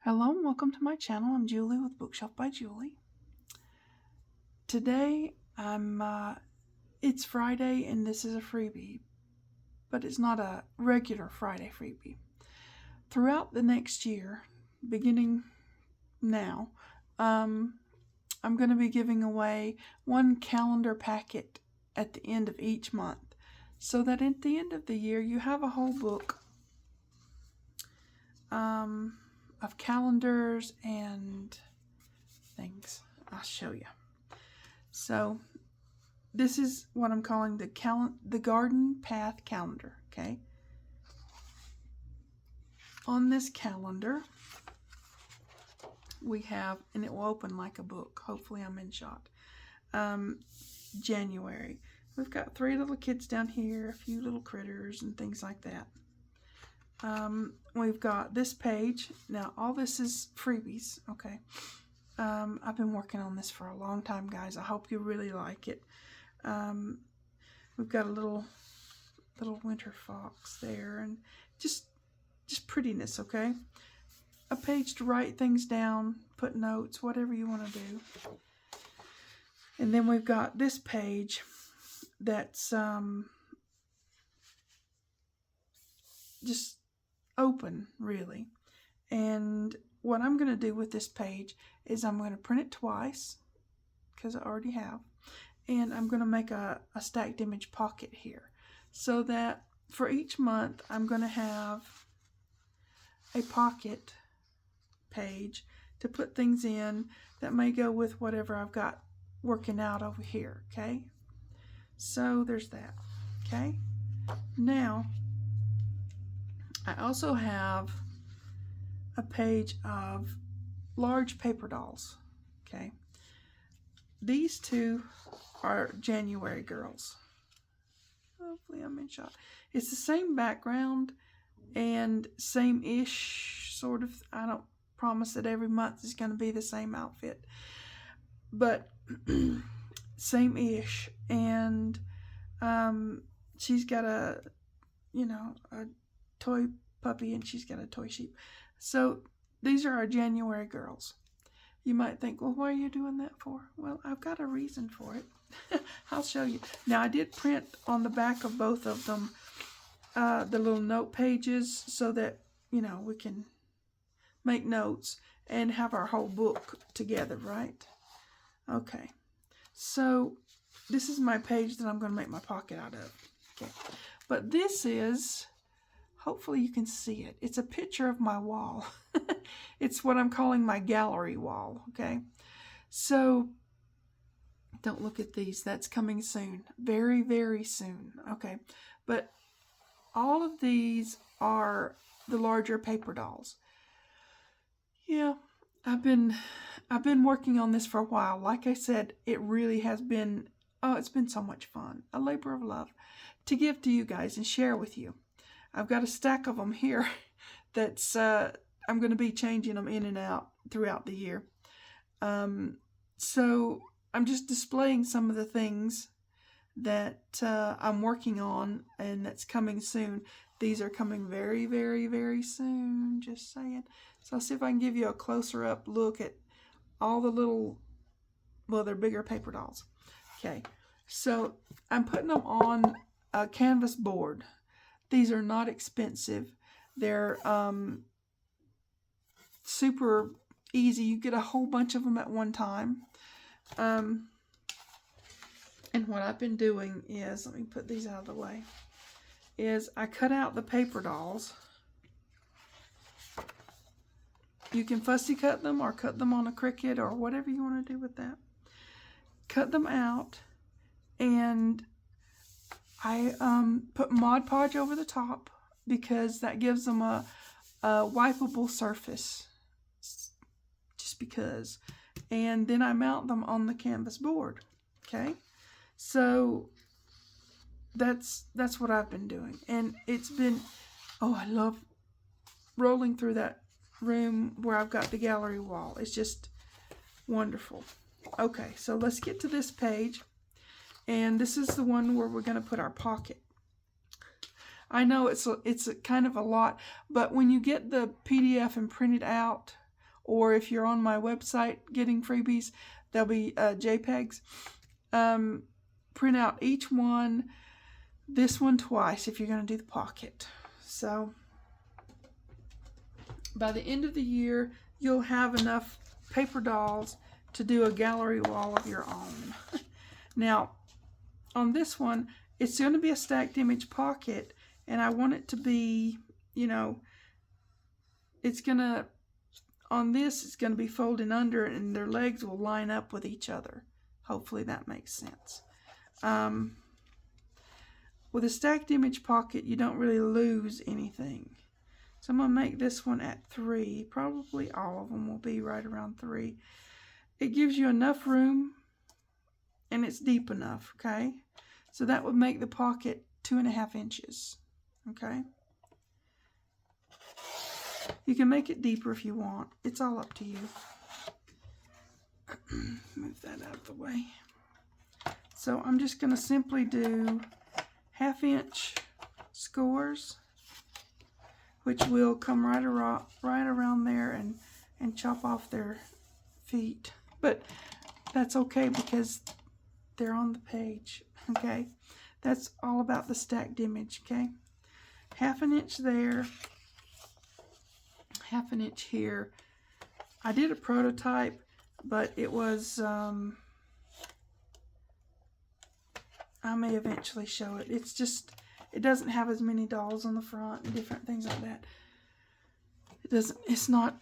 Hello and welcome to my channel. I'm Julie with Bookshelf by Julie. Today it's Friday and this is a freebie, but it's not a regular Friday freebie. Throughout the next year, beginning now, I'm going to be giving away one calendar packet at the end of each month, so that at the end of the year you have a whole book of calendars and things. I'll show you. So this is what I'm calling the garden path calendar. Okay. On this calendar we have, and it will open like a book. Hopefully I'm in shot. January. We've got 3 little kids down here, a few little critters and things like that. We've got this page. Now all this is freebies. Okay. I've been working on this for a long time, guys. I hope you really like it. We've got a little winter fox there, and just prettiness. Okay. A page to write things down, put notes, whatever you want to do. And then we've got this page that's just open, really. And what I'm going to do with this page is I'm going to print it twice, because I already have, and I'm going to make a stacked image pocket here, so that for each month I'm going to have a pocket page to put things in that may go with whatever I've got working out over here. Okay, so there's that. Okay, now I also have a page of large paper dolls. Okay, these 2 are January girls. Hopefully I'm in shot. It's the same background and same-ish sort of. I don't promise that every month is going to be the same outfit, but same-ish. And she's got a toy puppy, and she's got a toy sheep. So these are our January girls. You might think, well, what are you doing that for? Well, I've got a reason for it. I'll show you. Now, I did print on the back of both of them the little note pages, so that, we can make notes and have our whole book together, right? Okay. So this is my page that I'm going to make my pocket out of. Okay. But this is, hopefully you can see it. It's a picture of my wall. It's what I'm calling my gallery wall. Okay. So don't look at these. That's coming soon. Very, very soon. Okay. But all of these are the larger paper dolls. Yeah. I've been working on this for a while. Like I said, it really has been, it's been so much fun. A labor of love to give to you guys and share with you. I've got a stack of them here that's, I'm going to be changing them in and out throughout the year. So I'm just displaying some of the things that I'm working on and that's coming soon. These are coming very, very, very soon, just saying. So I'll see if I can give you a closer up look at all the little, well, they're bigger paper dolls. Okay, so I'm putting them on a canvas board. These are not expensive. They're super easy. You get a whole bunch of them at one time. And what I've been doing is, let me put these out of the way, is I cut out the paper dolls. You can fussy cut them or cut them on a Cricut or whatever you want to do with that. Cut them out, and I put Mod Podge over the top because that gives them a wipeable surface, just because. And then I mount them on the canvas board. Okay, so that's what I've been doing, and it's been, oh, I love rolling through that room where I've got the gallery wall. It's just wonderful. Okay, so let's get to this page. And this is the one where we're going to put our pocket. I know it's a kind of a lot, but when you get the PDF and print it out, or if you're on my website getting freebies, there'll be JPEGs. Print out each one, this one twice if you're going to do the pocket. So by the end of the year, you'll have enough paper dolls to do a gallery wall of your own. Now, on this one, it's going to be a stacked image pocket, and I want it to be, you know, it's going to, on this, it's going to be folding under, and their legs will line up with each other. Hopefully that makes sense. With a stacked image pocket, you don't really lose anything. So I'm going to make this one at 3. Probably all of them will be right around 3. It gives you enough room, and it's deep enough, okay? So that would make the pocket 2.5 inches, okay? You can make it deeper if you want. It's all up to you. Move that out of the way. So I'm just going to simply do 1/2 inch scores, which will come right around there and chop off their feet. But that's okay because they're on the page, okay? That's all about the stacked image, okay? 1/2 inch there, 1/2 inch here. I did a prototype, but it was, I may eventually show it. It's just, it doesn't have as many dolls on the front and different things like that. It doesn't, it's not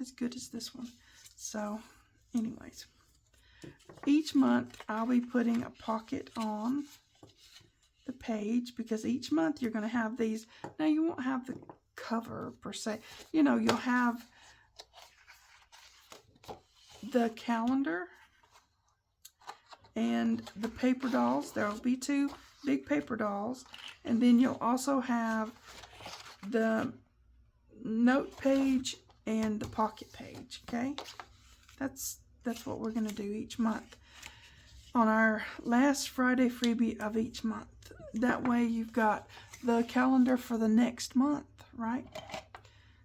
as good as this one. So, anyways, each month I'll be putting a pocket on the page, because each month you're going to have these. Now, you won't have the cover per se. You know, you'll have the calendar and the paper dolls. There will be 2 big paper dolls, and then you'll also have the note page and the pocket page, okay? That's what we're going to do each month on our last Friday freebie of each month. That way you've got the calendar for the next month, right?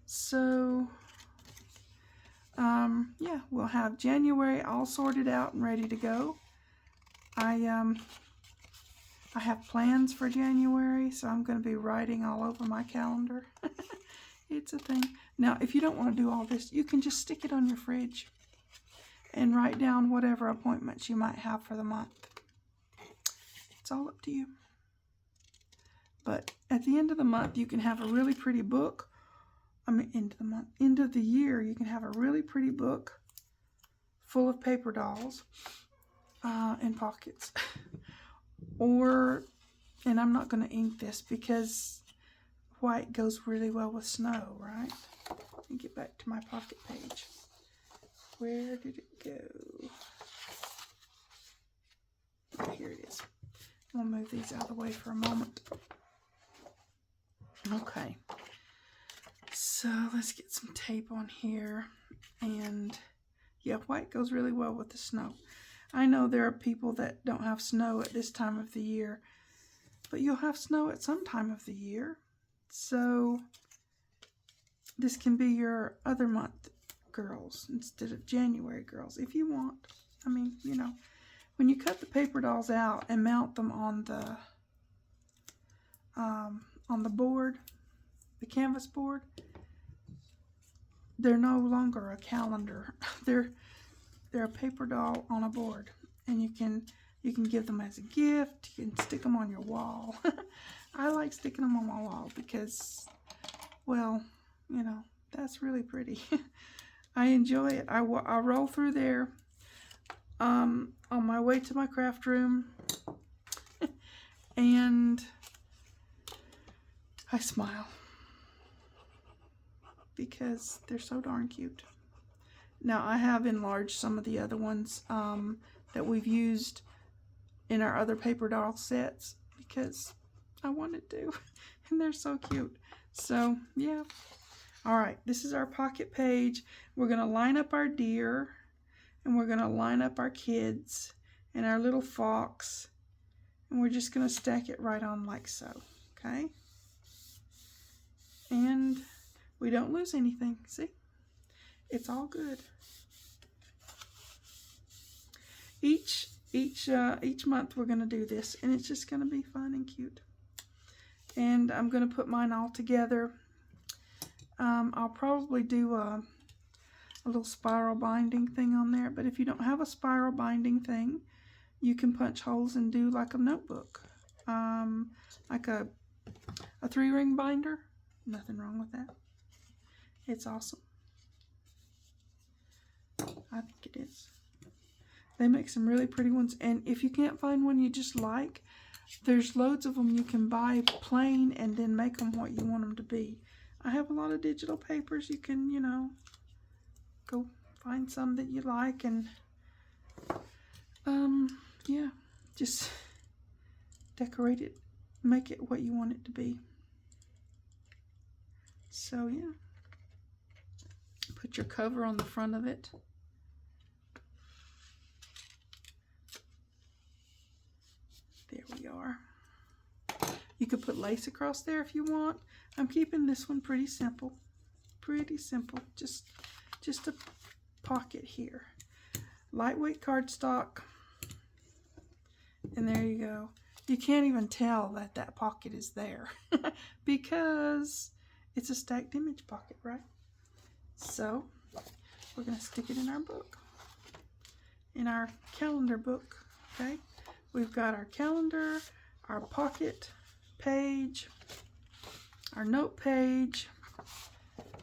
So yeah, we'll have January all sorted out and ready to go. I have plans for January, so I'm going to be writing all over my calendar. It's a thing. Now, if you don't want to do all this, you can just stick it on your fridge and write down whatever appointments you might have for the month. It's all up to you. But at the end of the month, you can have a really pretty book. I mean, end of the year, you can have a really pretty book full of paper dolls and pockets. Or, and I'm not going to ink this because white goes really well with snow, right? Let me get back to my pocket page. Where did it go? Oh, here it is. I'll move these out of the way for a moment. Okay. So let's get some tape on here. And yeah, white goes really well with the snow. I know there are people that don't have snow at this time of the year, but you'll have snow at some time of the year. So this can be your other month girls instead of January girls if you want. I mean, you know, when you cut the paper dolls out and mount them on the board, the canvas board, they're no longer a calendar. They're a paper doll on a board, and you can give them as a gift. You can stick them on your wall. I like sticking them on my wall because, well, you know, that's really pretty. I enjoy it. I roll through there on my way to my craft room, and I smile because they're so darn cute. Now, I have enlarged some of the other ones that we've used in our other paper doll sets because I wanted to, and they're so cute. So, yeah. All right, this is our pocket page. We're going to line up our deer, and we're going to line up our kids and our little fox, and we're just going to stack it right on like so, okay? And we don't lose anything, see? It's all good. Each month we're going to do this, and it's just going to be fun and cute. And I'm going to put mine all together. I'll probably do a little spiral binding thing on there, but if you don't have a spiral binding thing, you can punch holes and do like a notebook, like a 3-ring binder. Nothing wrong with that. It's awesome. I think it is. They make some really pretty ones, and if you can't find one you just like, there's loads of them you can buy plain and then make them what you want them to be. I have a lot of digital papers. You can, you know, go find some that you like, and yeah, just decorate it, make it what you want it to be. So yeah, put your cover on the front of it. There we are. You could put lace across there if you want. I'm keeping this one pretty simple. Pretty simple. Just a pocket here. Lightweight cardstock. And there you go. You can't even tell that that pocket is there because it's a stacked image pocket, right? So we're going to stick it in our book. In our calendar book, okay? We've got our calendar, our pocket page, our note page,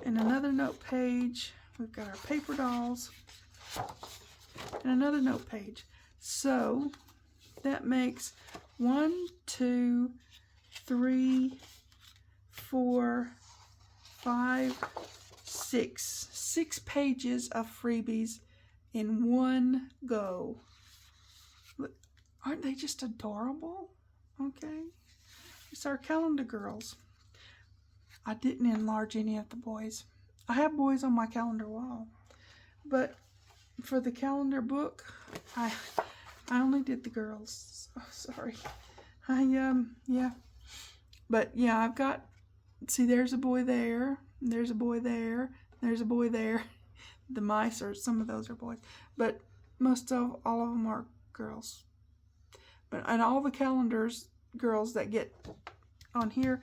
and another note page. We've got our paper dolls, and another note page. So that makes 1, 2, 3, 4, 5, 6 pages of freebies in one go. Look, aren't they just adorable? Okay, it's our calendar girls. I didn't enlarge any of the boys. I have boys on my calendar wall, but for the calendar book, I only did the girls. Oh, sorry. Yeah. But yeah, I've got, see, there's a boy there, there's a boy there, there's a boy there. The mice, or some of those are boys, but all of them are girls. But and all the calendars girls that get on here,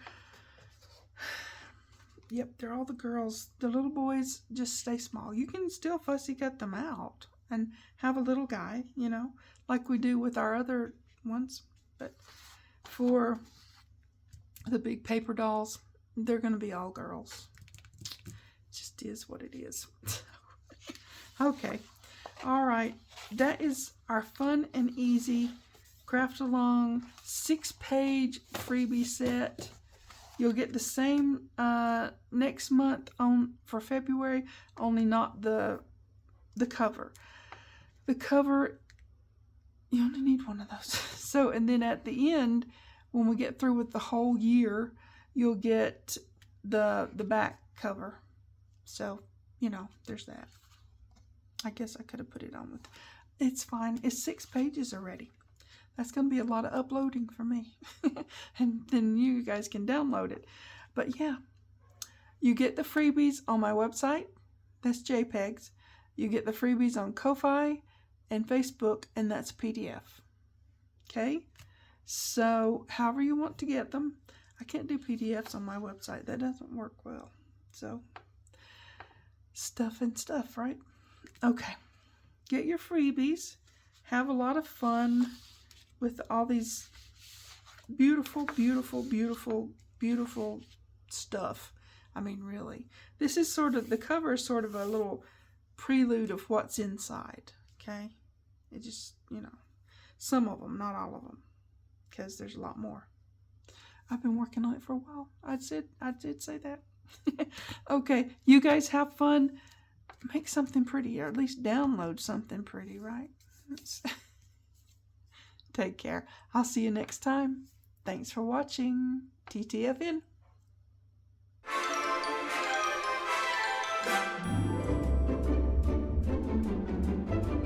yep, they're all the girls. The little boys just stay small. You can still fussy cut them out and have a little guy, you know, like we do with our other ones. But for the big paper dolls, they're going to be all girls. It just is what it is. Okay. All right. That is our fun and easy craft along 6-page freebie set. You'll get the same next month for February, only not the cover. The cover, you only need one of those. So, and then at the end, when we get through with the whole year, you'll get the back cover. So, you know, there's that. I guess I could have put it on with, it's fine. It's 6 pages already. That's going to be a lot of uploading for me. And then you guys can download it. But yeah, you get the freebies on my website. That's JPEGs. You get the freebies on Ko-Fi and Facebook, and that's PDF. Okay? So, however you want to get them. I can't do PDFs on my website. That doesn't work well. So, stuff and stuff, right? Okay. Get your freebies. Have a lot of fun with all these beautiful, beautiful, beautiful, beautiful stuff. I mean, really. This is sort of, the cover is sort of a little prelude of what's inside. Okay? It just, you know, some of them, not all of them, because there's a lot more. I've been working on it for a while. I did say that. Okay, you guys have fun. Make something pretty, or at least download something pretty, right? Take care. I'll see you next time. Thanks for watching. TTFN.